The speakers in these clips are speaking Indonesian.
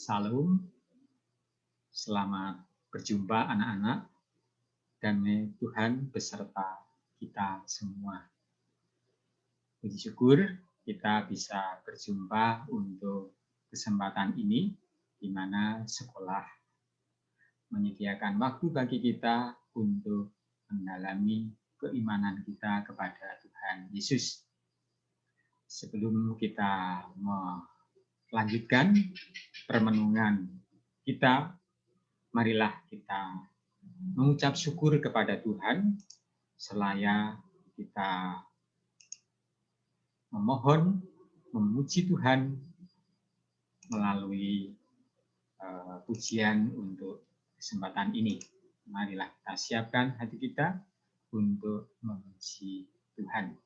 Salam, selamat berjumpa anak-anak, damai Tuhan beserta kita semua. Puji syukur kita bisa berjumpa untuk kesempatan ini, di mana sekolah menyediakan waktu bagi kita untuk mendalami keimanan kita kepada Tuhan Yesus. Sebelum kita melanjutkan permenungan kita, marilah kita mengucap syukur kepada Tuhan selaya kita memohon, memuji Tuhan melalui pujian untuk kesempatan ini. Marilah kita siapkan hati kita untuk memuji Tuhan.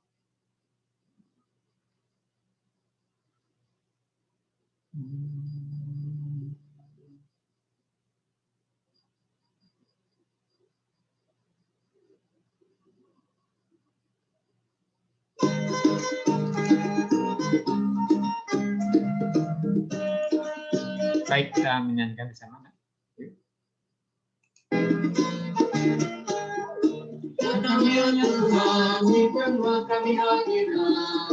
Baik, kita menyanyikan bersama. Kami hanya Tuhan, kami hadirlah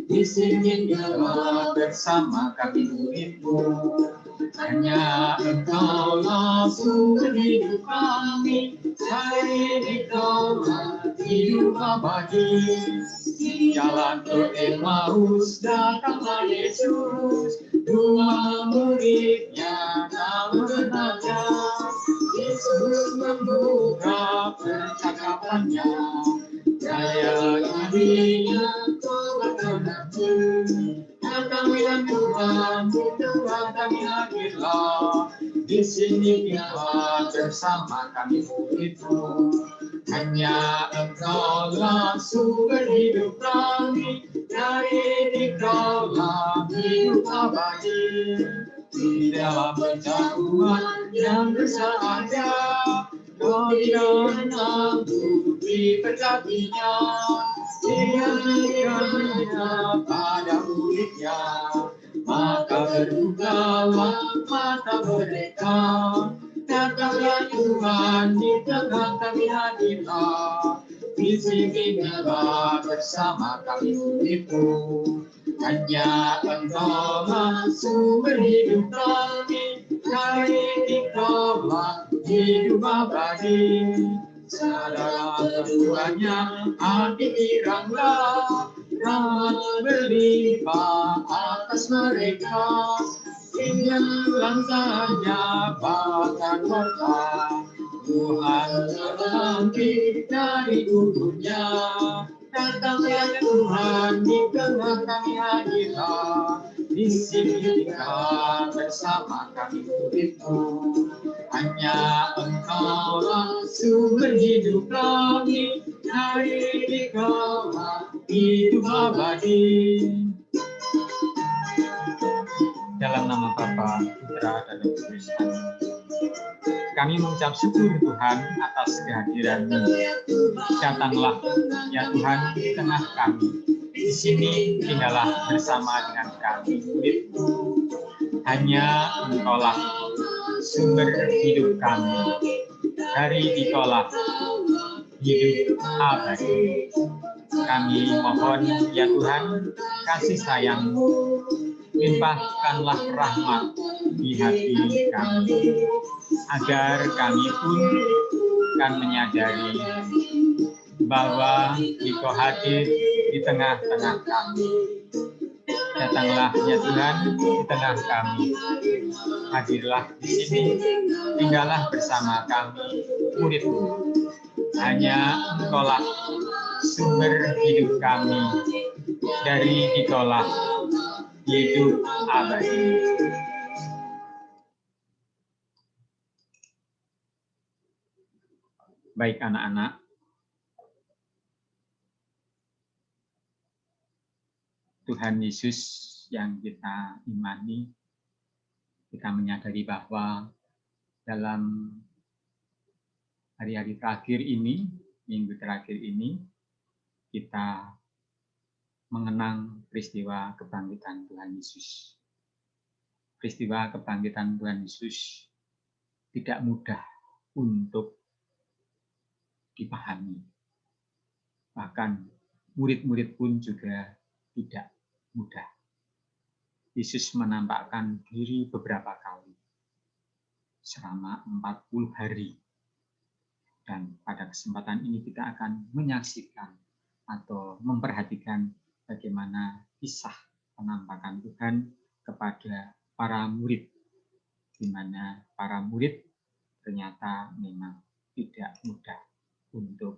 di sini, biarlah bersama kami murid-Mu. Hanya Engkaulah sumber hidup kami, hari Engkaulah hidup abadi. Jalan ke Emmaus datanglah Yesus, dua muridnya dalam bertanya. Yesus membuka percakapannya, daya dirinya telah menanti. Kami Tuhan, Tuhan kami hadirlah di sini, biarlah bersama kami murid-Mu. Hanya Engkaulah sumber hidup kami, dari Engkaulah hidup abadi. Di dalam perjamuan yang bersahaja, Kau tidak mampu diberkatinya. Dia berikannya pada muridnya, maka berbukalah mata mereka. Datanglah Tuhan, di tengah kami hadirlah, di sini biarlah bersama kami murid-Mu. Hanya Engkaulah sumber hidup kami, dari Engkaulah hidup abadi. Saudara keduanya hati giranglah, rahmat berlimpah atas mereka. Hingga langkahnya bahkan berkah, Tuhan terbangkit dari kuburnya. Datanglah Tuhan, di tengah kami hadirlah, di sini kita bersama kami murid-Mu. Hanya Engkaulah sumber hidup kami, dari Engkaulah hidup abadi. Dalam nama Bapa, Putra, dan Roh Kudus. Kami mengucap syukur Tuhan atas kehadiran-Mu. Datanglah ya Tuhan di tengah kami. Di sini tinggallah bersama dengan kami murid-Mu. Hanya Engkaulah sumber hidup kami, dari Engkaulah hidup abadi. Kami mohon ya Tuhan, kasih sayang-Mu, limpahkanlah rahmat di hati kami, agar kami pun akan menyadari bahwa Engkau hadir di tengah-tengah kami. Datanglah ya Tuhan di tengah kami, hadirlah di sini, tinggallah bersama kami murid-Mu. Hanya Engkaulah sumber hidup kami, dari Engkaulah hidup abadi. Baik anak-anak, Tuhan Yesus yang kita imani, kita menyadari bahwa dalam hari-hari terakhir ini, minggu terakhir ini, kita mengenang peristiwa kebangkitan Tuhan Yesus. peristiwa kebangkitan Tuhan Yesus tidak mudah untuk dipahami. Bahkan murid-murid pun juga tidak mudah. Yesus menampakkan diri beberapa kali selama 40 hari. Dan pada kesempatan ini kita akan menyaksikan atau memperhatikan bagaimana kisah penampakan Tuhan kepada para murid, di mana para murid ternyata memang tidak mudah untuk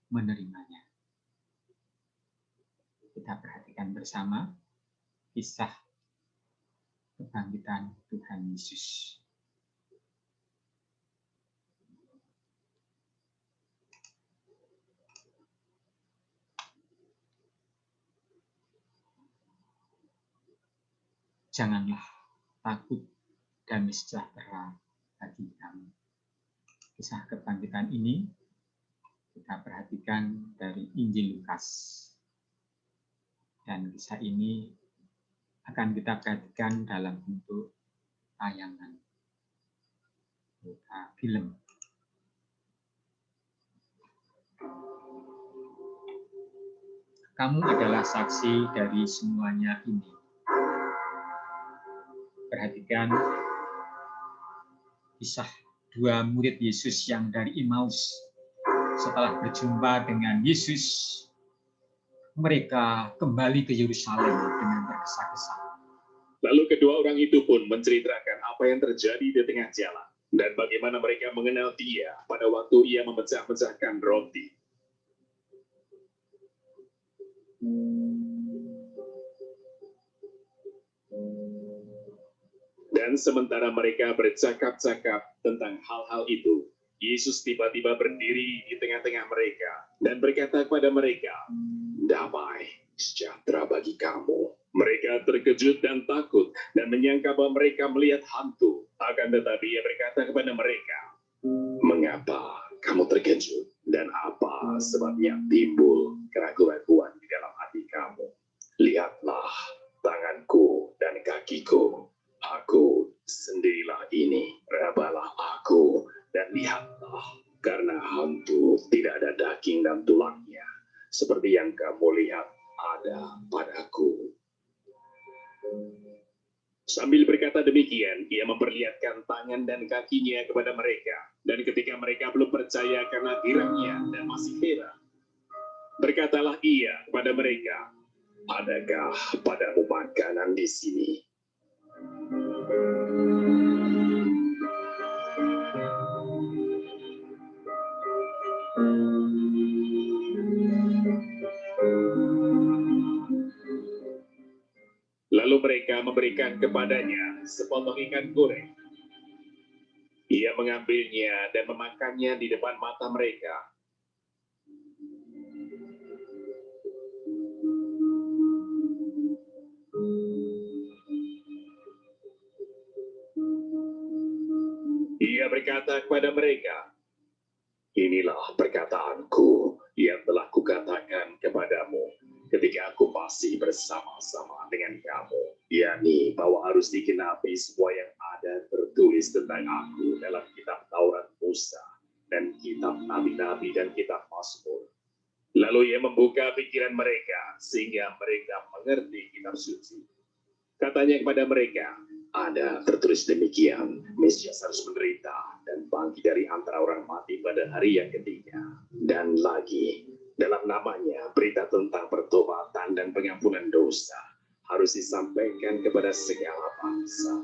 menerimanya. Kita perhatikan bersama kisah kebangkitan Tuhan Yesus. Janganlah takut, damai sejahtera bagi kamu. Kisah kebangkitan ini kita perhatikan dari Injil Lukas. Dan kisah ini akan kita perhatikan dalam bentuk tayangan, film. Kamu adalah saksi dari semuanya ini. Perhatikan kisah dua murid Yesus yang dari Emmaus. Setelah berjumpa dengan Yesus, mereka kembali ke Yerusalem dengan tergesa-gesa. Lalu kedua orang itu pun menceritakan apa yang terjadi di tengah jalan dan bagaimana mereka mengenal Dia pada waktu Ia memecah-mecahkan roti. Dan sementara mereka bercakap-cakap tentang hal-hal itu, Yesus tiba-tiba berdiri di tengah-tengah mereka dan berkata kepada mereka, "Damai sejahtera bagi kamu." Mereka terkejut dan takut dan menyangka bahwa mereka melihat hantu. Akan tetapi Ia berkata kepada mereka, "Mengapa kamu terkejut dan apa sebabnya timbul keraguan-keraguan di dalam hati kamu? Lihatlah tanganku dan kakiku. Aku sendirilah ini, rabalah aku dan lihatlah, karena hantu tidak ada daging dan tulangnya, seperti yang kamu lihat ada padaku." Sambil berkata demikian, Ia memperlihatkan tangan dan kakinya kepada mereka. Dan ketika mereka belum percaya karena girangnya dan masih heran, berkatalah Ia kepada mereka, "Adakah padamu makanan di sini?" Lalu mereka memberikan kepadanya sepotong ikan goreng. Ia mengambilnya dan memakannya di depan mata mereka. Ia berkata kepada mereka, "Inilah perkataanku yang telah kukatakan kepadamu ketika aku masih bersama-sama dengan kamu, yakni bahwa harus digenapi semua yang ada tertulis tentang aku dalam kitab Taurat Musa dan kitab Nabi-Nabi dan kitab Mazmur." Lalu Ia membuka pikiran mereka sehingga mereka mengerti kitab suci. Katanya kepada mereka, "Ada tertulis demikian, Mesias harus menderita dan bangkit dari antara orang mati pada hari yang ketiga. Dan lagi, dalam namanya berita tentang pertobatan dan pengampunan dosa harus disampaikan kepada segala bangsa.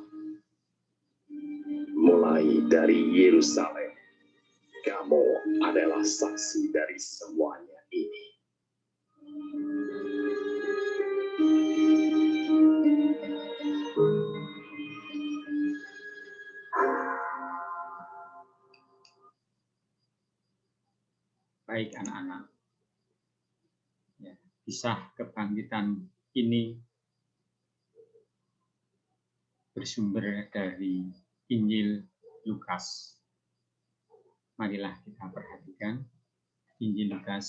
Mulai dari Yerusalem, kamu adalah saksi dari semuanya ini." Baik anak-anak, ya, kisah kebangkitan ini bersumber dari Injil Lukas. Marilah kita perhatikan Injil Lukas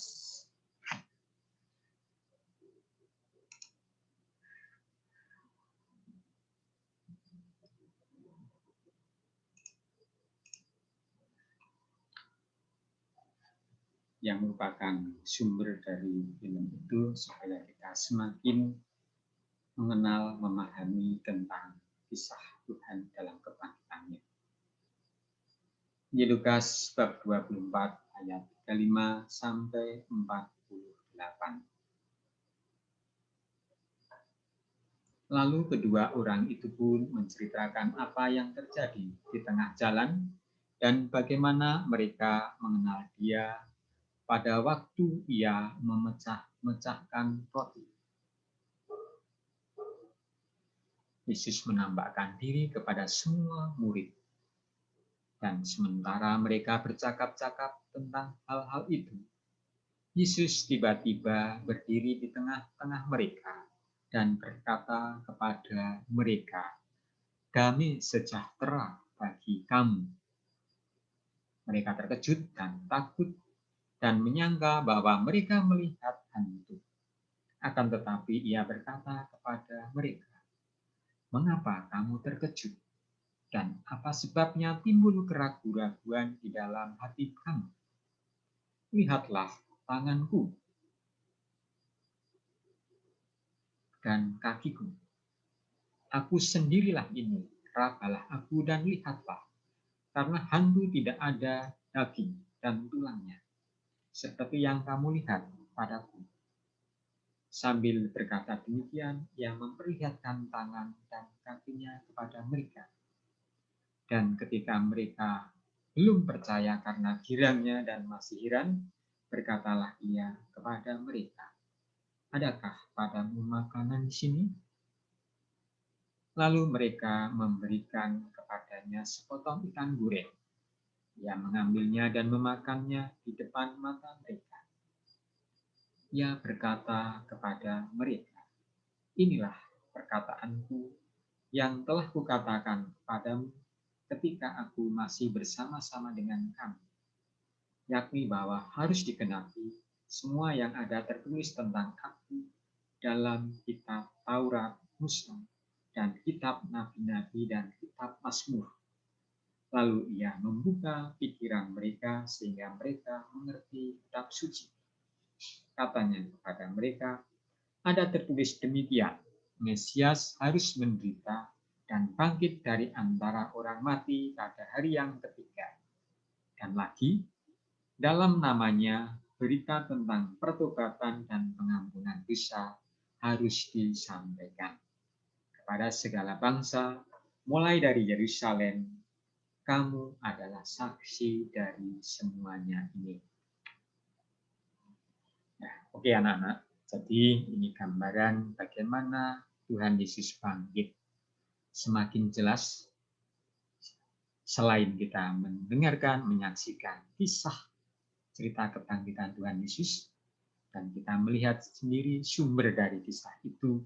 yang merupakan sumber dari film itu supaya kita semakin mengenal, memahami tentang kisah Tuhan dalam kebangkitannya. Di Lukas bab 24 ayat 35 sampai 48. Lalu kedua orang itu pun menceritakan apa yang terjadi di tengah jalan dan bagaimana mereka mengenal Dia pada waktu Ia memecah-mecahkan roti. Yesus menampakkan diri kepada semua murid. Dan sementara mereka bercakap-cakap tentang hal-hal itu, Yesus tiba-tiba berdiri di tengah-tengah mereka dan berkata kepada mereka, "Damai sejahtera bagi kamu." Mereka terkejut dan takut dan menyangka bahwa mereka melihat hantu. Akan tetapi Ia berkata kepada mereka, "Mengapa kamu terkejut? Dan apa sebabnya timbul keraguan-raguan di dalam hati kamu? Lihatlah tanganku dan kakiku. Aku sendirilah ini, rabalah aku dan lihatlah. Karena hantu tidak ada daging dan tulangnya, seperti yang kamu lihat padaku." Sambil berkata demikian, Ia memperlihatkan tangan dan kakinya kepada mereka. Dan ketika mereka belum percaya karena girangnya dan masih heran, berkatalah Ia kepada mereka, "Adakah padamu makanan di sini?" Lalu mereka memberikan kepadanya sepotong ikan goreng. Ia mengambilnya dan memakannya di depan mata mereka. Ia berkata kepada mereka, "Inilah perkataanku yang telah kukatakan padamu ketika aku masih bersama-sama dengan kamu, yakni bahwa harus digenapi semua yang ada tertulis tentang aku dalam kitab Taurat, Musa, dan kitab Nabi-Nabi dan kitab Mazmur." Lalu Ia membuka pikiran mereka sehingga mereka mengerti kitab suci. Katanya kepada mereka, "Ada tertulis demikian, Mesias harus menderita dan bangkit dari antara orang mati pada hari yang ketiga. Dan lagi, dalam namanya berita tentang pertobatan dan pengampunan dosa harus disampaikan kepada segala bangsa, mulai dari Yerusalem. Kamu adalah saksi dari semuanya ini." Nah, oke anak-anak. Jadi ini gambaran bagaimana Tuhan Yesus bangkit. Semakin jelas selain kita mendengarkan, menyaksikan kisah cerita kebangkitan Tuhan Yesus, dan kita melihat sendiri sumber dari kisah itu,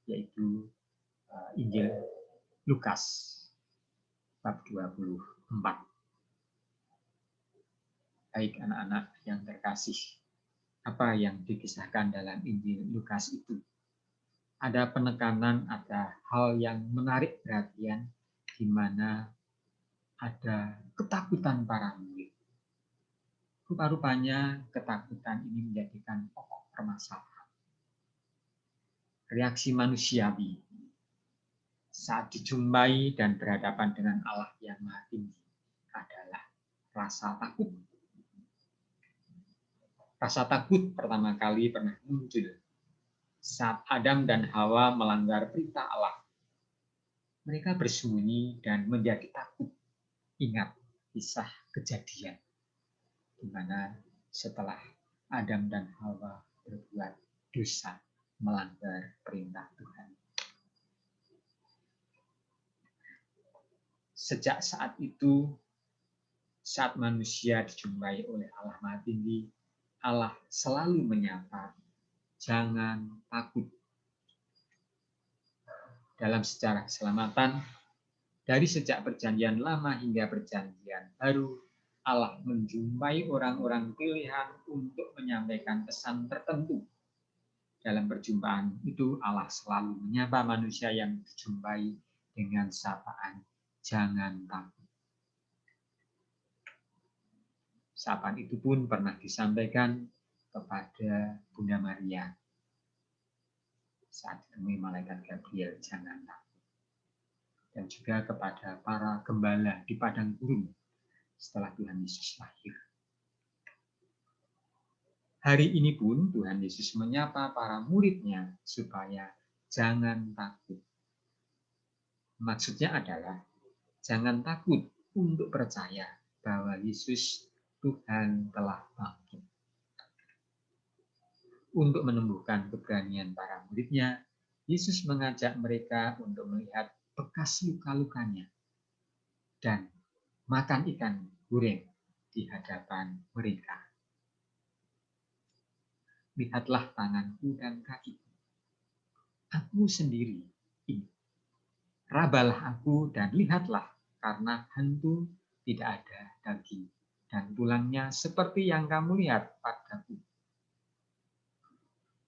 yaitu Injil Lukas bab 24. Baik anak-anak yang terkasih, apa yang dikisahkan dalam Injil Lukas itu? Ada penekanan, ada hal yang menarik perhatian, di mana ada ketakutan para murid. Rupa-rupanya ketakutan ini menjadikan pokok permasalahan. Reaksi manusiawi saat dijumpai dan berhadapan dengan Allah yang Maha Tinggi adalah rasa takut. Rasa takut pertama kali pernah muncul saat Adam dan Hawa melanggar perintah Allah. Mereka bersembunyi dan menjadi takut. Ingat kisah Kejadian, di mana setelah Adam dan Hawa berbuat dosa, melanggar perintah Tuhan. Sejak saat itu, saat manusia dijumpai oleh Allah Maha Tinggi, Allah selalu menyapa, "Jangan takut." Dalam sejarah keselamatan, dari sejak perjanjian lama hingga perjanjian baru, Allah menjumpai orang-orang pilihan untuk menyampaikan pesan tertentu. Dalam perjumpaan itu, Allah selalu menyapa manusia yang dijumpai dengan sapaan, "Jangan takut." Sapaan itu pun pernah disampaikan kepada Bunda Maria saat ditemui malaikat Gabriel, jangan takut. Dan juga kepada para gembala di padang gurun setelah Tuhan Yesus lahir. Hari ini pun Tuhan Yesus menyapa para murid-Nya supaya jangan takut. Maksudnya adalah jangan takut untuk percaya bahwa Yesus Tuhan telah bangkit. Untuk menumbuhkan keberanian para murid-Nya, Yesus mengajak mereka untuk melihat bekas luka-lukanya dan makan ikan goreng di hadapan mereka. Lihatlah tanganku dan kakiku. Aku sendiri ini. Rabalah aku dan lihatlah, karena hantu tidak ada daging dan tulangnya seperti yang kamu lihat padaku.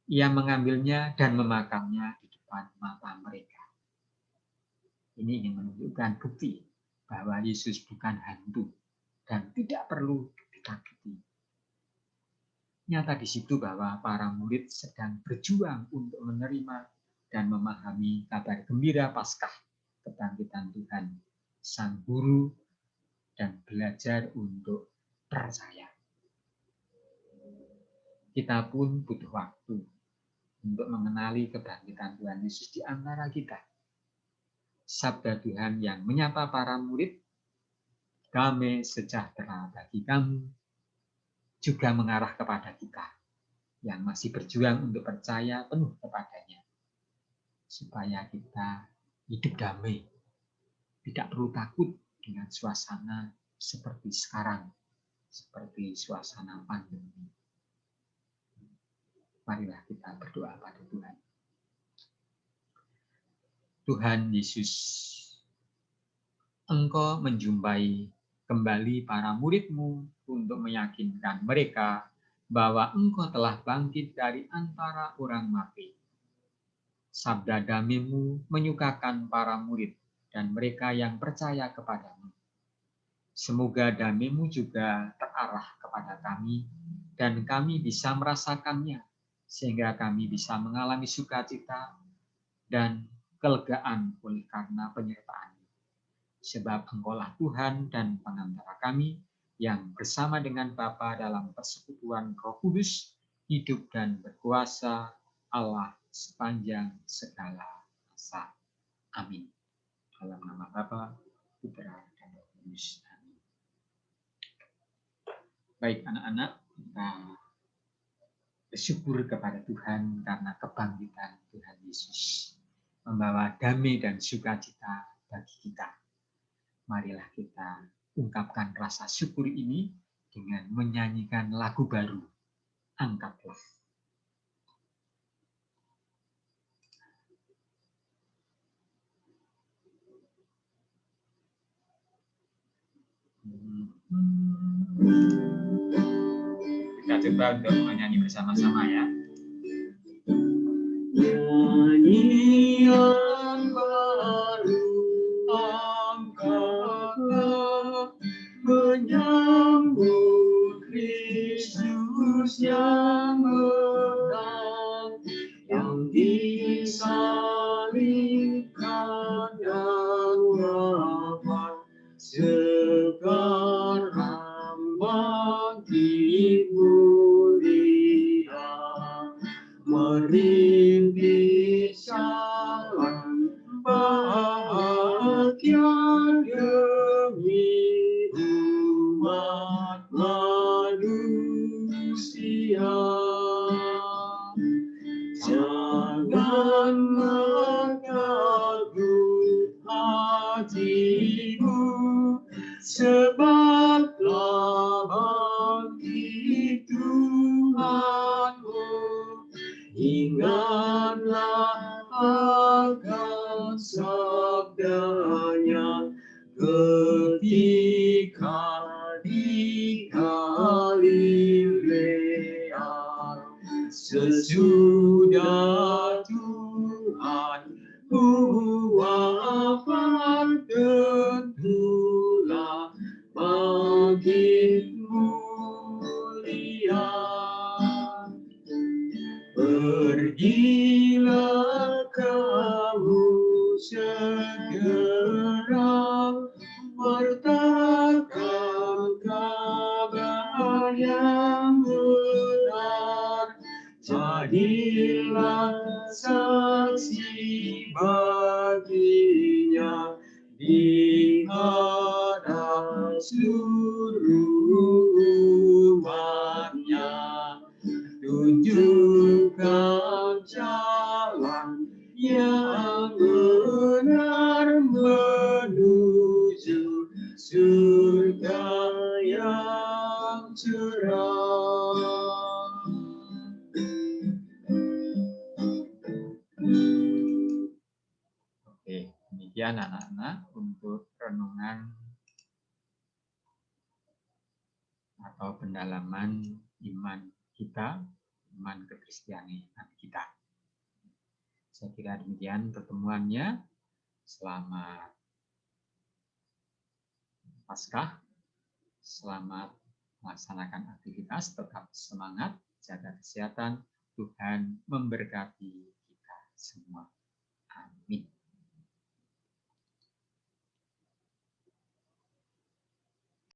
Ia mengambilnya dan memakannya di depan mata mereka. Ini ingin menunjukkan bukti bahwa Yesus bukan hantu dan tidak perlu ditakuti. Nyata di situ bahwa para murid sedang berjuang untuk menerima dan memahami kabar gembira Paskah kebangkitan Tuhan, Sang Guru, dan belajar untuk percaya. Kita pun butuh waktu untuk mengenali kebangkitan Tuhan Yesus di antara kita. Sabda Tuhan yang menyapa para murid, damai sejahtera bagi kamu, juga mengarah kepada kita yang masih berjuang untuk percaya penuh kepadanya. Supaya kita hidup damai, tidak perlu takut dengan suasana seperti sekarang, seperti suasana pandemi. Marilah kita berdoa pada Tuhan. Tuhan Yesus, Engkau menjumpai kembali para murid-Mu untuk meyakinkan mereka bahwa Engkau telah bangkit dari antara orang mati. Sabda damai-Mu menyukakan para murid dan mereka yang percaya kepadamu. Semoga damai-Mu juga terarah kepada kami dan kami bisa merasakannya, sehingga kami bisa mengalami sukacita dan kelegaan oleh karena penyertaan. Sebab Engkaulah Tuhan dan pengantara kami yang bersama dengan Bapa dalam persekutuan Roh Kudus, hidup dan berkuasa Allah sepanjang segala masa. Amin. Dalam nama Bapa, Putra, dan Roh Kudus. Amin. Baik anak-anak, kita bersyukur kepada Tuhan karena kebangkitan Tuhan Yesus membawa damai dan sukacita bagi kita. Marilah kita ungkapkan rasa syukur ini dengan menyanyikan lagu baru, Angkatlah. Kita coba untuk menyanyi bersama-sama ya. Nyanyian baru, angkatlah, menyambut Kristus yang menang, yang disalibkan dan wafat, sekarang bangkit mulia, merintis jalan bahagia demi umat manusia. Janganlah takut hatimu, sebab telah bangkit Tuhanmu. Ingatlah akan sabdanya ketika di Galilea, sesudah Tuhan wafat, tentulah bangkit mulia. segera bertakam kabar yang benar. Jadilah saksi baginya di hadap seluruh umatnya. Tunjukkan jalan yang benar menuju surga yang cerah. Oke, demikian anak-anak untuk renungan atau pendalaman iman kita, iman kekristianan kita. Saya kira demikian pertemuannya. Selamat Paskah, selamat melaksanakan aktivitas, tetap semangat, jaga kesehatan, Tuhan memberkati kita semua. Amin.